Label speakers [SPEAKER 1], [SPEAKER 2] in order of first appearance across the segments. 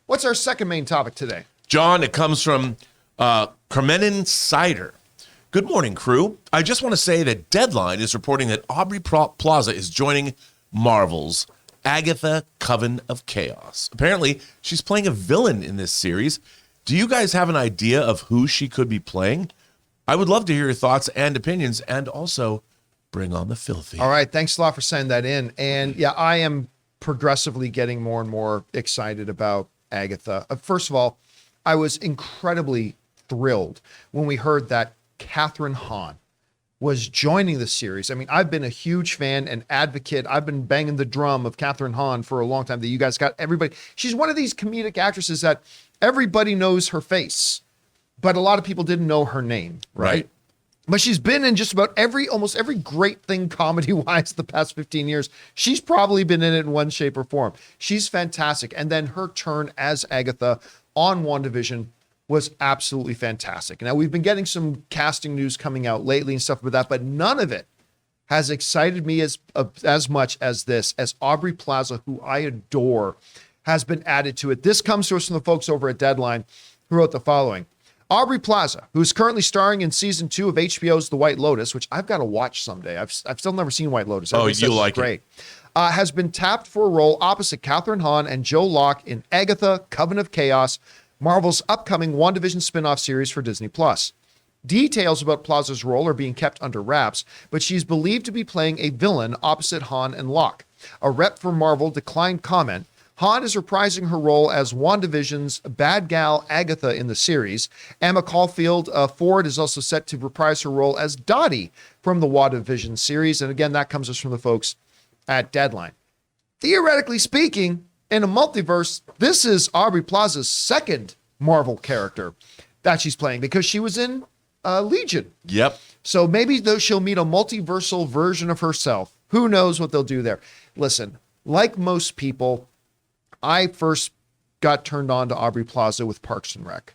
[SPEAKER 1] What's our second main topic today?
[SPEAKER 2] John, it comes from Carmenin Cider. Good morning, crew. I just want to say that Deadline is reporting that Aubrey Plaza is joining Marvels Agatha, Coven of Chaos. Apparently, she's playing a villain in this series. Do you guys have an idea of who she could be playing? I would love to hear your thoughts and opinions, and also bring on the filthy.
[SPEAKER 1] All right, thanks a lot for sending that in. And yeah, I am progressively getting more and more excited about Agatha. First of all, I was incredibly thrilled when we heard that Catherine Hahn was joining the series. I mean, I've been a huge fan and advocate. I've been banging the drum of Catherine Hahn for a long time, that you guys got everybody. She's one of these comedic actresses that everybody knows her face, but a lot of people didn't know her name, right? But she's been in just about almost every great thing comedy-wise the past 15 years. She's probably been in it in one shape or form. She's fantastic. And then her turn as Agatha on WandaVision was absolutely fantastic. Now, we've been getting some casting news coming out lately and stuff about that, but none of it has excited me as much as this, as Aubrey Plaza, who I adore, has been added to it. This comes to us from the folks over at Deadline, who wrote the following. Aubrey Plaza, who is currently starring in season 2 of HBO's The White Lotus, which I've got to watch someday. I've still never seen White Lotus.
[SPEAKER 2] You like
[SPEAKER 1] great. Has been tapped for a role opposite Catherine Hahn and Joe Locke in Agatha, Coven of Chaos, Marvel's upcoming WandaVision spin-off series for Disney+. Details about Plaza's role are being kept under wraps, but she's believed to be playing a villain opposite Hahn and Locke. A rep for Marvel declined comment. Hahn is reprising her role as WandaVision's bad gal Agatha in the series. Emma Caulfield Ford is also set to reprise her role as Dottie from the WandaVision series. And again, that comes us from the folks at Deadline. Theoretically speaking, in a multiverse, this is Aubrey Plaza's second Marvel character that she's playing, because she was in Legion.
[SPEAKER 2] Yep.
[SPEAKER 1] So maybe though she'll meet a multiversal version of herself. Who knows what they'll do there? Listen, like most people, I first got turned on to Aubrey Plaza with Parks and Rec.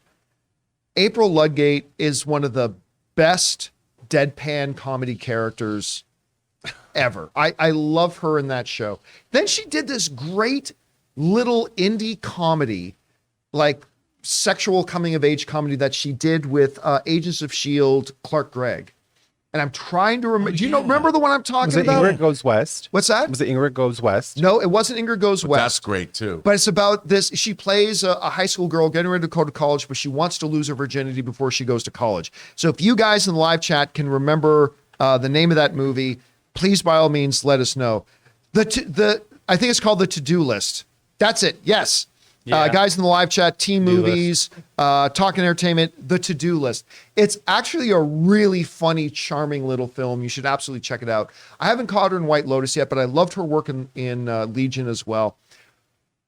[SPEAKER 1] April Ludgate is one of the best deadpan comedy characters ever. I love her in that show. Then she did this great little indie comedy, like sexual coming of age comedy that she did with Agents of S.H.I.E.L.D., Clark Gregg. And I'm trying to remember. Do you remember the one I'm talking about?
[SPEAKER 3] Was it Ingrid Goes West?
[SPEAKER 1] What's that?
[SPEAKER 3] Was it Ingrid Goes West?
[SPEAKER 1] No, it wasn't Ingrid Goes West.
[SPEAKER 2] That's great too.
[SPEAKER 1] But it's about this. She plays a high school girl getting ready to go to college, but she wants to lose her virginity before she goes to college. So if you guys in the live chat can remember the name of that movie, please, by all means, let us know. I think it's called The To-Do List. That's it. Yes. Yeah. Guys in the live chat, Team Movies, Talking Entertainment, The To-Do List. It's actually a really funny, charming little film. You should absolutely check it out. I haven't caught her in White Lotus yet, but I loved her work in Legion as well.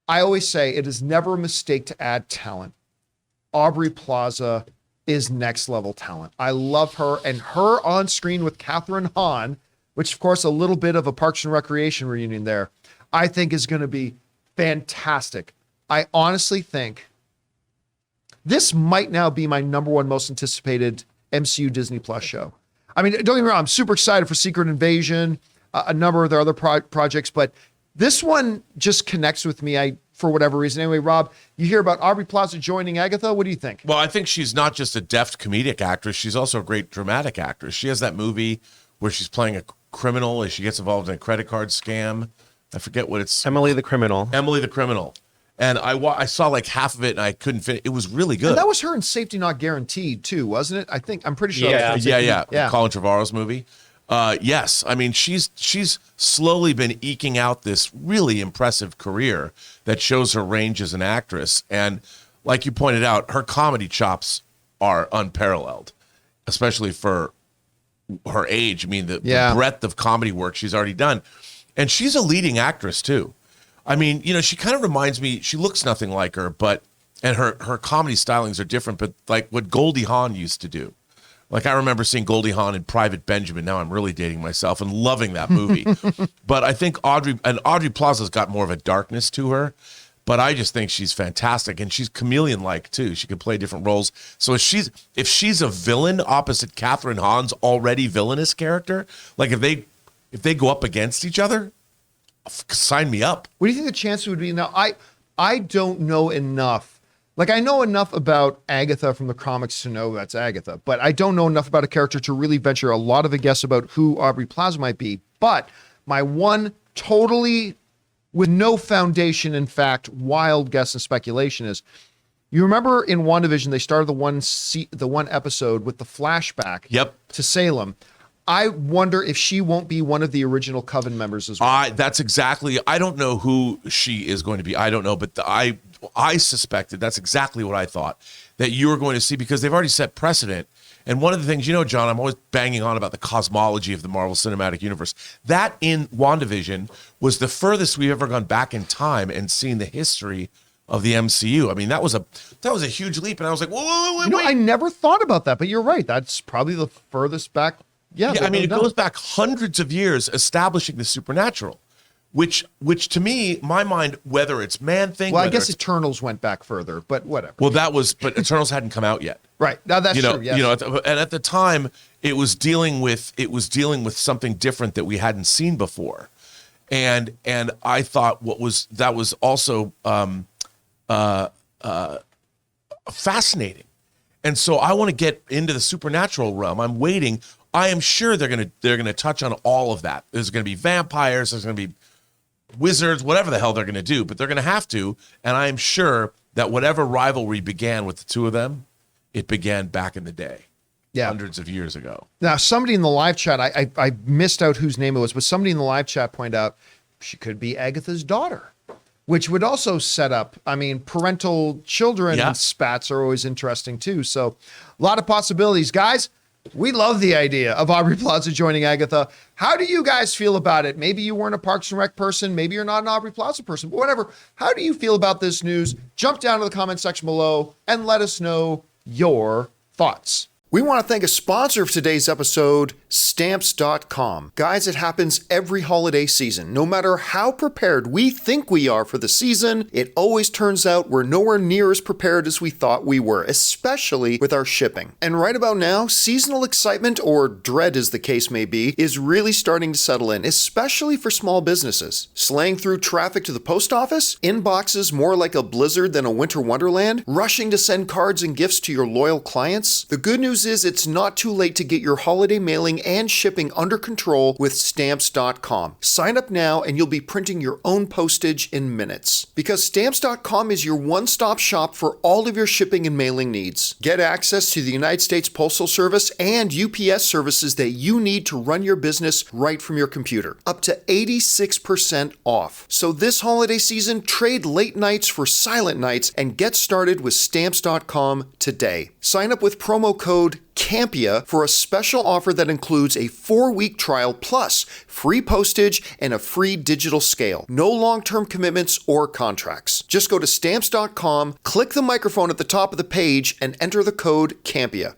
[SPEAKER 1] I always say it is never a mistake to add talent. Aubrey Plaza is next level talent. I love her, and her on screen with Catherine Hahn, which of course a little bit of a Parks and Recreation reunion there, I think is going to be fantastic. I honestly think this might now be my number one most anticipated MCU Disney Plus show. I mean, don't get me wrong, I'm super excited for Secret Invasion, a number of their other projects, but this one just connects with me for whatever reason. Anyway, Rob, you hear about Aubrey Plaza joining Agatha. What do you think?
[SPEAKER 2] Well, I think she's not just a deft comedic actress. She's also a great dramatic actress. She has that movie where she's playing a criminal as she gets involved in a credit card scam. I forget what it's.
[SPEAKER 3] Emily the Criminal.
[SPEAKER 2] Emily the Criminal. And I saw like half of it and I couldn't fit. It was really good.
[SPEAKER 1] And that was her in Safety Not Guaranteed too, wasn't it? I'm pretty sure.
[SPEAKER 2] Yeah. Colin Trevorrow's movie. Yes. I mean, she's slowly been eking out this really impressive career that shows her range as an actress. And like you pointed out, her comedy chops are unparalleled, especially for her age. I mean, the breadth of comedy work she's already done. And she's a leading actress too. I mean, she kind of reminds me, she looks nothing like her, and her comedy stylings are different, but like what Goldie Hawn used to do. Like I remember seeing Goldie Hawn in Private Benjamin. Now I'm really dating myself and loving that movie. But I think Aubrey Plaza's got more of a darkness to her, but I just think she's fantastic, and she's chameleon-like too. She can play different roles. So if she's a villain opposite Catherine Hahn's already villainous character, like if they go up against each other, sign me up.
[SPEAKER 1] What do you think the chance would be? Now, I don't know enough. Like, I know enough about Agatha from the comics to know that's Agatha, but I don't know enough about a character to really venture a lot of a guess about who Aubrey Plaza might be. But my one totally, with no foundation, in fact, wild guess and speculation is, you remember in WandaVision, they started the one episode with the flashback to Salem. I wonder if she won't be one of the original Coven members as well.
[SPEAKER 2] I don't know who she is going to be. I don't know, but I suspected, that's exactly what I thought, that you were going to see, because they've already set precedent. And one of the things, John, I'm always banging on about the cosmology of the Marvel Cinematic Universe. That in WandaVision was the furthest we've ever gone back in time and seen the history of the MCU. I mean, that was a huge leap. And I was like, whoa, wait.
[SPEAKER 1] I never thought about that, but you're right. That's probably the furthest back. Yeah,
[SPEAKER 2] I mean, it goes back hundreds of years establishing the supernatural, which to me, my mind, whether it's Man-Thing.
[SPEAKER 1] Well, I guess Eternals went back further, but whatever.
[SPEAKER 2] Well, but Eternals hadn't come out yet.
[SPEAKER 1] Right. Now that's true. Yes.
[SPEAKER 2] And at the time, it was dealing with something different that we hadn't seen before, and I thought that was also fascinating, and so I want to get into the supernatural realm. I'm waiting. I am sure they're gonna touch on all of that. There's gonna be vampires. There's gonna be wizards. Whatever the hell they're gonna do, but they're gonna have to. And I am sure that whatever rivalry began with the two of them, it began back in the day, hundreds of years ago.
[SPEAKER 1] Now, somebody in the live chat, I missed out whose name it was, but somebody in the live chat pointed out she could be Agatha's daughter, which would also set up, parental children and spats are always interesting too. So a lot of possibilities. Guys, we love the idea of Aubrey Plaza joining Agatha. How do you guys feel about it? Maybe you weren't a Parks and Rec person. Maybe you're not an Aubrey Plaza person, but whatever. How do you feel about this news? Jump down to the comment section below and let us know your thoughts. We want to thank a sponsor of today's episode, Stamps.com. Guys, it happens every holiday season. No matter how prepared we think we are for the season, it always turns out we're nowhere near as prepared as we thought we were, especially with our shipping. And right about now, seasonal excitement, or dread as the case may be, is really starting to settle in, especially for small businesses. Slaying through traffic to the post office, inboxes more like a blizzard than a winter wonderland, rushing to send cards and gifts to your loyal clients. The good news is it's not too late to get your holiday mailing and shipping under control with Stamps.com. Sign up now and you'll be printing your own postage in minutes. Because Stamps.com is your one-stop shop for all of your shipping and mailing needs. Get access to the United States Postal Service and UPS services that you need to run your business right from your computer. Up to 86% off. So this holiday season, trade late nights for silent nights and get started with Stamps.com today. Sign up with promo code Campea for a special offer that includes a 4-week trial plus free postage and a free digital scale. No long-term commitments or contracts. Just go to Stamps.com, click the microphone at the top of the page, and enter the code Campea.